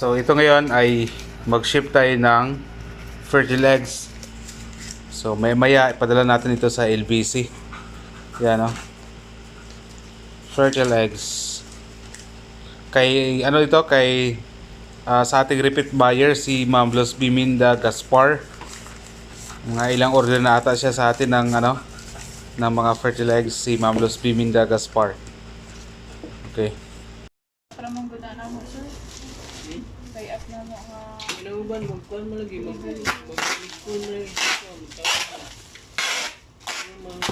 So ito ngayon ay mag-ship tayo ng Fertilegs. So maya ipadala natin ito sa LBC. Yan o. Fertilegs. Kay ano ito? Kay sa ating repeat buyer si Ma'am Los Biminda Gaspar. Mga ilang order na ata siya sa atin ng ano ng mga Fertilegs si Ma'am Los Biminda Gaspar. Okay. Para mangguda na mo, sir. Kay up na mo nga. Kailangan magkuhan mo lagi, mag-phone na yung mga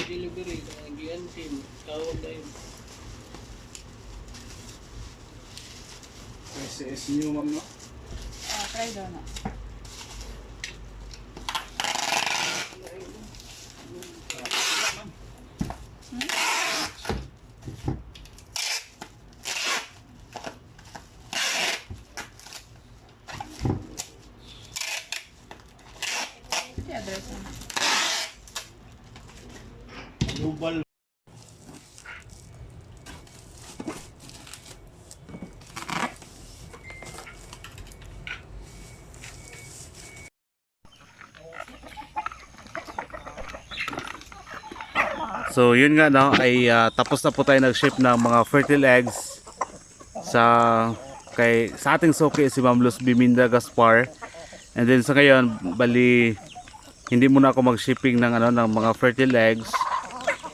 delivery, nagian team, tawag na yun. SS nyo, ma'am, no? Try daw na. Address na. Global. So yun nga no ay tapos na po tayo nag-ship ng mga Fertilegs sa ating suki si Ma'am Luz Biminda Gaspar. And then sa ngayon bali hindi muna ako mag-shipping ng ano ng mga Fertilegs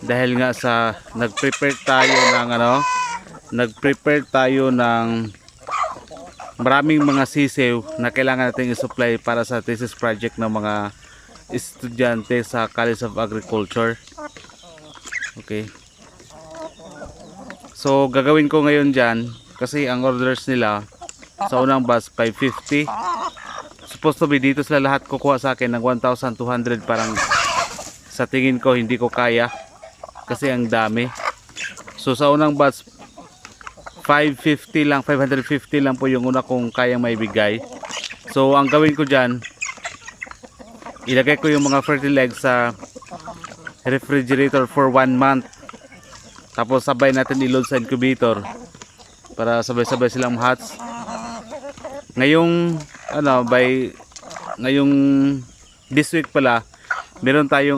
dahil nga sa nag-prepare tayo ng maraming mga sisew na kailangan nating i-supply para sa thesis project ng mga estudyante sa College of Agriculture. Okay. So gagawin ko ngayon dyan kasi ang orders nila sa unang batch 550. Supposed to be dito sila lahat kukuha sa akin ng 1,200. Parang sa tingin ko hindi ko kaya kasi ang dami. So sa unang batch 550 lang, 550 lang po yung una kong kayang maibigay. So ang gawin ko dyan, ilagay ko yung mga Fertilegs sa refrigerator for 1 month. Tapos sabay natin i-load sa incubator para sabay-sabay silang hatch. Ngayong ngayong this week pala, meron tayong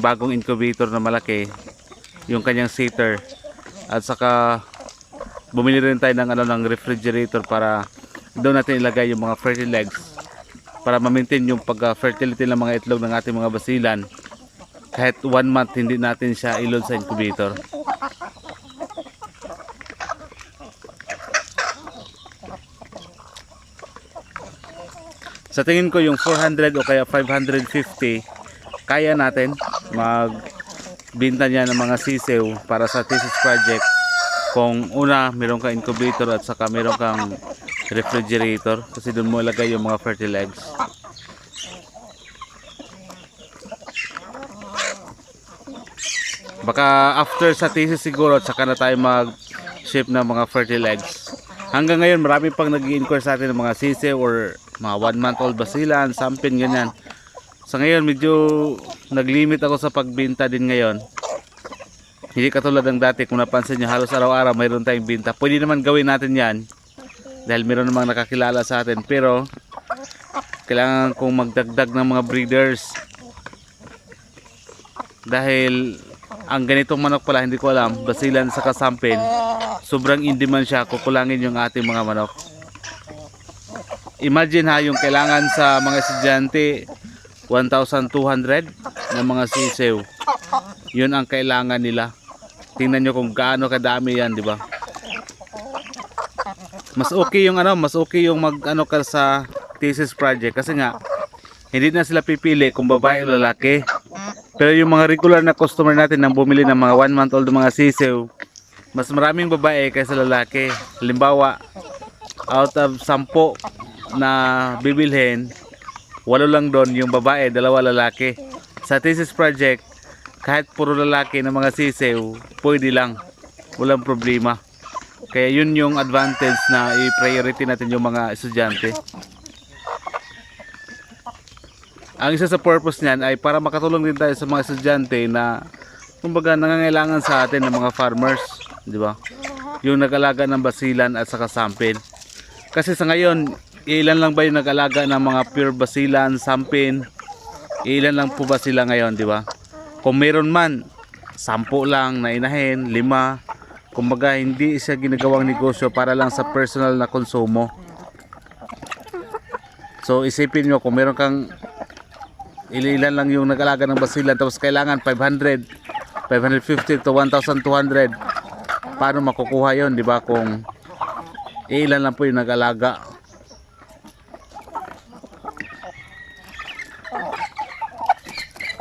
bagong incubator na malaki, yung kanyang seater. At saka bumili rin tayo ng refrigerator para doon natin ilagay yung mga Fertilegs para ma-maintain yung pag-fertility ng mga itlog ng ating mga basilan. Kahit 1 month hindi natin siya i-load sa incubator. Sa tingin ko yung 400 o kaya 550 kaya natin magbenta niya ng mga sisew para sa thesis project kung una meron kang incubator at saka meron kang refrigerator kasi doon mo ilagay yung mga Fertilegs. Baka after sa thesis siguro at saka na tayo mag-ship ng mga Fertilegs. Hanggang ngayon marami pang nag-i-inquire sa atin ng mga sise or mga 1-month-old basilan, sampin, ganyan. Sa ngayon medyo nag-limit ako sa pagbenta din ngayon. Hindi katulad ng dati, kung napansin nyo halos araw-araw mayroon tayong binta. Pwede naman gawin natin yan dahil meron namang nakakilala sa atin, pero kailangan kong magdagdag ng mga breeders dahil ang ganitong manok pala, hindi ko alam, basilan sa kasampin, sobrang in demand siya, kukulangin yung ating mga manok. Imagine ha, yung kailangan sa mga estudyante 1,200 na mga sisew, yun ang kailangan nila. Tingnan nyo kung gaano kadami yan, di ba? Mas okay yung mag-ano ka sa thesis project kasi nga hindi na sila pipili kung babae o lalaki. Pero yung mga regular na customer natin nang bumili ng mga 1-month-old mga sisew, mas maraming babae kaysa lalaki. Halimbawa, out of 10 na bibilhin, 8 lang doon yung babae, 2 lalaki. Sa thesis project, kahit puro lalaki ng mga sisew, pwede lang. Walang problema. Kaya yun yung advantage na i-priority natin yung mga estudyante. Ang isa sa purpose niyan ay para makatulong din tayo sa mga estudyante na kumbaga nangangailangan sa atin ng mga farmers, di ba? Yung nag-alaga ng basilan at saka sampin. Kasi sa ngayon, ilan lang ba yung nag-alaga ng mga pure basilan, sampin? Ilan lang po ba sila ngayon, di ba? Kung meron man, 10 lang na inahin, 5. Kumbaga, hindi siya ginagawang negosyo para lang sa personal na konsumo. So, isipin nyo, kung meron kang ilan lang yung nag-alaga ng basilan, tapos kailangan 500, 550 to 1,200. Paano makukuha yon, di ba? Kung ilan lang po yung nag-alaga.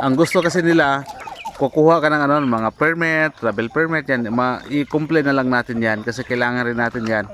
Ang gusto kasi nila, kukuha ka ng ano, mga permit, travel permit, yan, i-complain na lang natin yan kasi kailangan rin natin yan.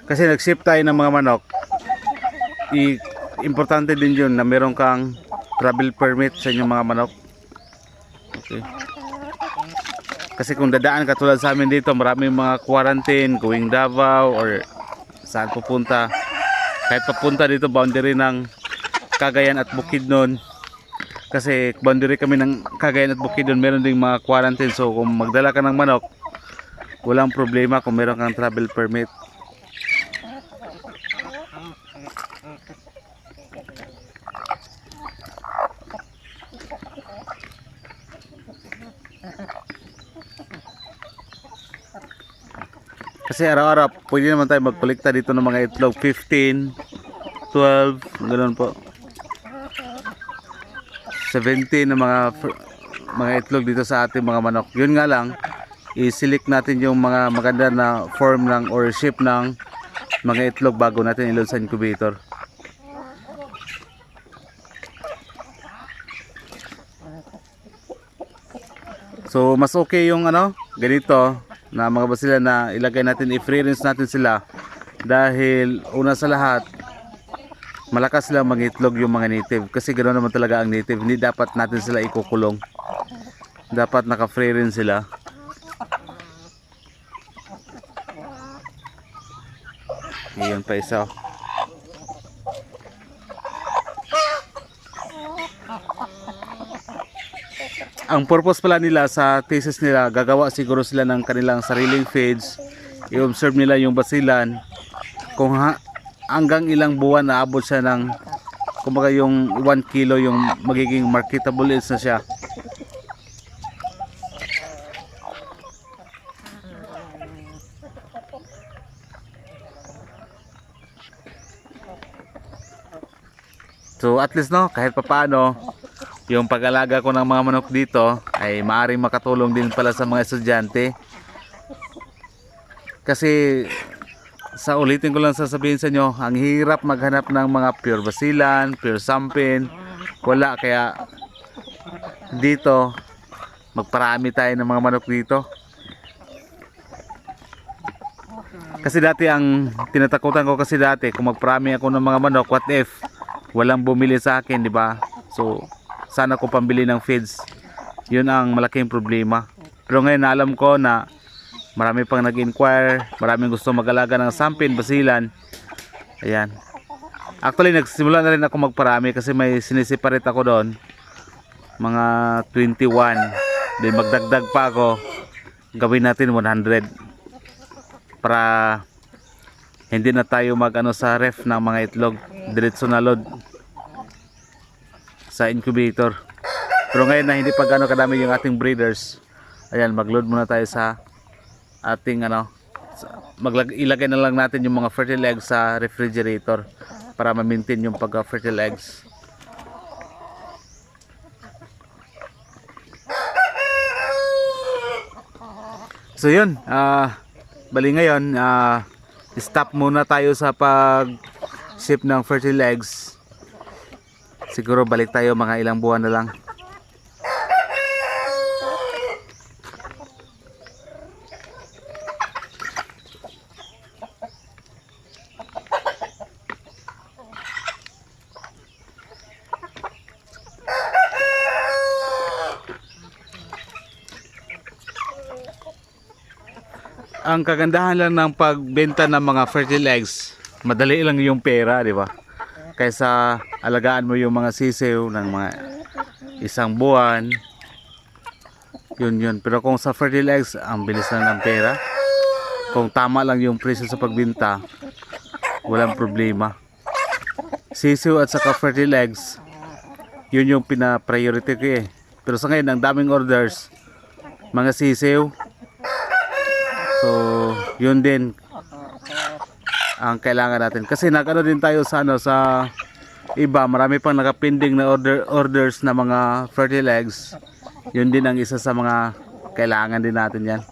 Kasi nag-ship tayo ng mga manok, importante din yun na meron kang travel permit sa inyong mga manok. Okay. Kasi kung dadaan ka tulad sa amin dito, maraming mga quarantine, going Davao or saan pupunta. Kahit papunta dito, boundary ng Cagayan at Bukidnon. Kasi boundary kami ng Cagayan at Bukidnon, meron ding mga quarantine. So kung magdala ka ng manok, walang problema kung meron kang travel permit. Kasi araw-araw pwede naman tayo magkolekta dito ng mga itlog, 15, 12, ganoon po. 17 na mga itlog dito sa ating mga manok. Yun nga lang, i-select natin yung mga maganda na form ng or shape ng mga itlog bago natin ilod sa incubator. So mas okay yung ano, ganito na mga basilan na ilagay natin, i-free range natin sila dahil una sa lahat malakas lang mag-itlog yung mga native kasi ganoon naman talaga ang native. Hindi dapat natin sila ikukulong, dapat naka-free range sila. Iyon pa isa. Ang purpose pala nila sa thesis nila, gagawa siguro sila ng kanilang sariling feeds, i-observe nila yung basilan kung hanggang ilang buwan naabot siya ng, kumbaga yung 1 kilo yung magiging marketable is na siya. So at least no, kahit papaano yung pag-alaga ko ng mga manok dito ay maaaring makatulong din pala sa mga estudyante. Kasi sa ulitin ko lang sasabihin sa inyo, ang hirap maghanap ng mga pure basilan, pure sampin. Wala, kaya dito magparami tayo ng mga manok dito. Kasi dati ang tinatakutan ko kasi dati kung magparami ako ng mga manok, what if walang bumili sa akin, di ba? So sana ko pambili ng feeds. Yun ang malaking problema. Pero ngayon alam ko na marami pang nag-inquire, maraming gusto mag-alaga ng sampin, basilan. Ayan. Actually nagsimula na rin ako magparami kasi may siniseparate ako doon. Mga 21. Then magdagdag pa ako. Gawin natin 100. Para hindi na tayo mag-ano sa ref ng mga itlog. Diretso na load sa incubator. Pero ngayon na hindi pa gano'ng kadami yung ating breeders, ayan, mag-load muna tayo sa ating ano, ilagay na lang natin yung mga fertile eggs sa refrigerator para ma-maintain yung pagka-fertile eggs. So yun, bali ngayon stop muna tayo sa pag-ship ng fertile eggs. Siguro balik tayo mga ilang buwan na lang. ang kagandahan lang ng pagbenta ng mga fertile eggs, madali lang yung pera, di ba? Kaysa alagaan mo yung mga sisiw ng mga isang buwan. Yun. Pero kung sa fertile eggs, ang bilis lang ng pera. Kung tama lang yung presyo sa pagbenta, walang problema. Sisiw at saka fertile eggs, yun yung pina-priority ko eh. Pero sa ngayon, ang daming orders, mga sisiw. So, yun din ang kailangan natin. Kasi nagano din tayo sa sa iba, marami pang nakapending na orders na mga fertile eggs. Yun din ang isa sa mga kailangan din natin yan.